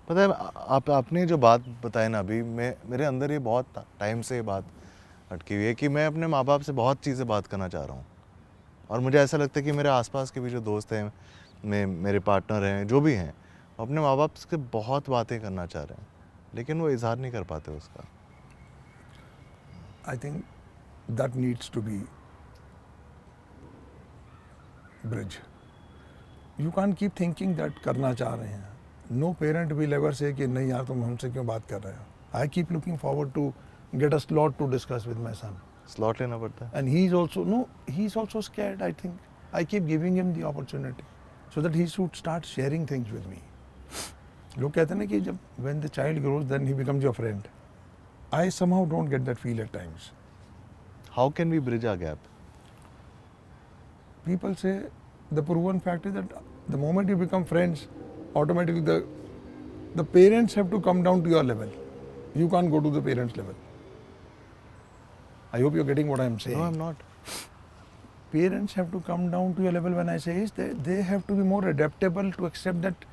पता है आपने जो बात बताई ना अभी, मेरे अंदर ये बहुत टाइम से ये बात अटकी हुई है कि मैं अपने माँ बाप से बहुत चीज़ें बात करना चाह रहा हूँ। और मुझे ऐसा लगता है कि मेरे आसपास के भी जो दोस्त हैं, मेरे पार्टनर हैं, जो भी हैं, वो अपने माँ बाप से बहुत बातें करना चाह रहे हैं, लेकिन वो इजहार नहीं कर पाते उसका। I think that needs to be bridge. You can't keep thinking that करना चाह रहे हैं. No parent will ever say कि नहीं यार तुम हमसे क्यों बात कर रहे हो. I keep looking forward to get a slot to discuss with my son. Slot लेना पड़ता है। And he's also scared, I think. I keep giving him the opportunity so that he should start sharing things with me. लोग कहते हैं ना कि जब when the child grows then he becomes your friend. I somehow don't get that feel at times. How can we bridge a gap? People say the proven fact is that the moment you become friends, automatically the parents have to come down to your level. You can't go to the parents' level. I hope you're getting what I'm saying. No, I am not. Parents have to come down to your level. When I say is they have to be more adaptable to accept that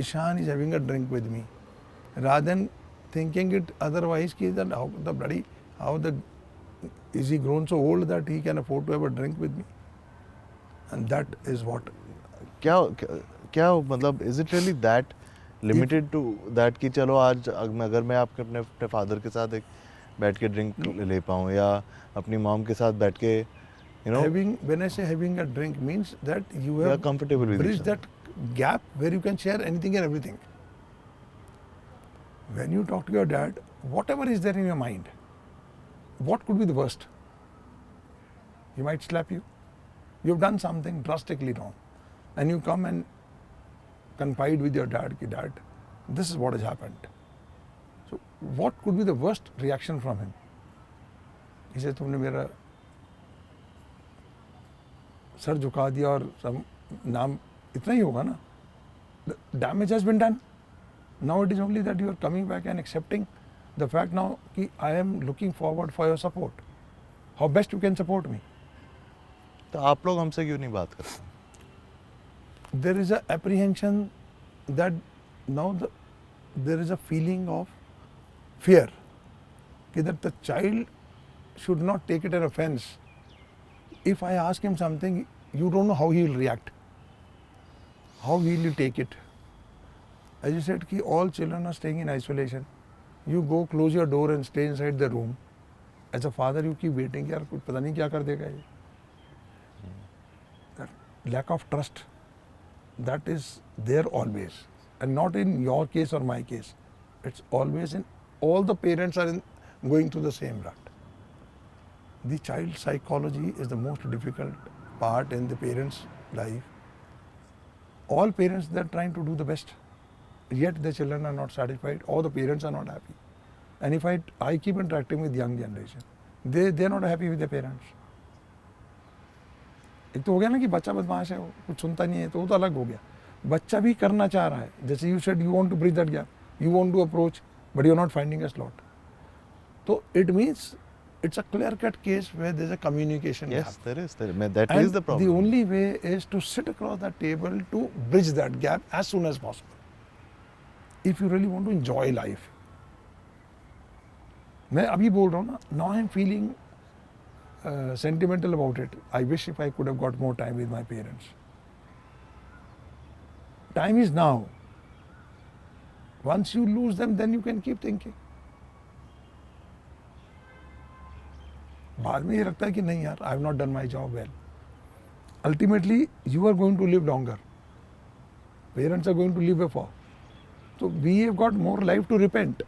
Ishan is having a drink with me, rather than thinking it otherwise. That how the is he grown so old that he can afford to have a drink with me, and that is what. क्या क्या मतलब is it really that limited to that कि चलो आज अगर मैं आपके अपने फादर के साथ एक बैठ के ड्रिंक ले पाऊँ, या अपनी मॉम के साथ बैठ के When I say having a drink means that you are have comfortable with each bridged other. that gap where you can share anything and everything. When you talk to your dad, whatever is there in your mind, what could be the worst? He might slap you. You've done something drastically wrong, and you come and confide with your dad, ki, Dad, this is what has happened. So what could be the worst reaction from him? He says, तुमने मेरा sir झुका दिया और सब नाम इतना ही होगा ना. The damage has been done. Now it is only that you are coming back and accepting the fact now कि I am looking forward for your support. How best you can support me. तो आप लोग हमसे क्यों नहीं बात करते? There is a apprehension that now there is a feeling of fear that the child should not take it as offense. If I ask him something, you don't know how he will react. How will you take it? As you said, ki all children are staying in isolation. You go close your door and stay inside the room. As a father, you keep waiting. यार कुछ पता नहीं क्या कर देगा ये. That lack of trust, that is there always, and not in your case or my case. It's always in all the parents are going through the same rut. The child psychology is the most difficult part in the parents' life. All parents, they're trying to do the best, yet the children are not satisfied, or the parents are not happy. And if I keep interacting with young generation, they're not happy with their parents. एक तो हो गया ना कि बच्चा बदमाश है, वो कुछ सुनता नहीं है, तो वो तो अलग हो गया. बच्चा भी करना चाह रहा है, जैसे you said you want to bridge that gap, you want to approach, but you're not finding a slot. So it means it's a clear-cut case where there's a communication gap. Yes, there is. That And is the problem. the only way is to sit across that table to bridge that gap as soon as possible. If you really want to enjoy life. मैं अभी बोल रहा हूँ ना, now I'm feeling sentimental about it. I wish if I could have got more time with my parents. Time is now. Once you lose them, then you can keep thinking. बाद में ये लगता है कि नहीं यार, I have not done my job well. Ultimately, you are going to live longer. Parents are going to live before. So we have got more life to repent.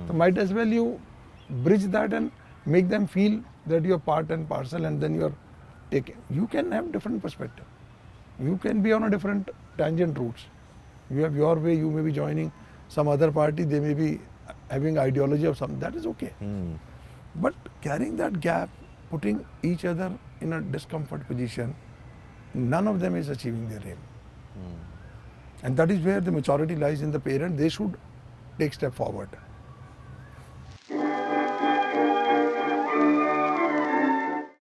So might as well you bridge that and make them feel that you're part and parcel, and then you're taking. You can have different perspective. You can be on a different tangent routes. You have your way, you may be joining some other party, they may be having ideology of something. That is okay. But carrying that gap, putting each other in a discomfort position, none of them is achieving their aim. And that is where the maturity lies in the parent. They should take step forward.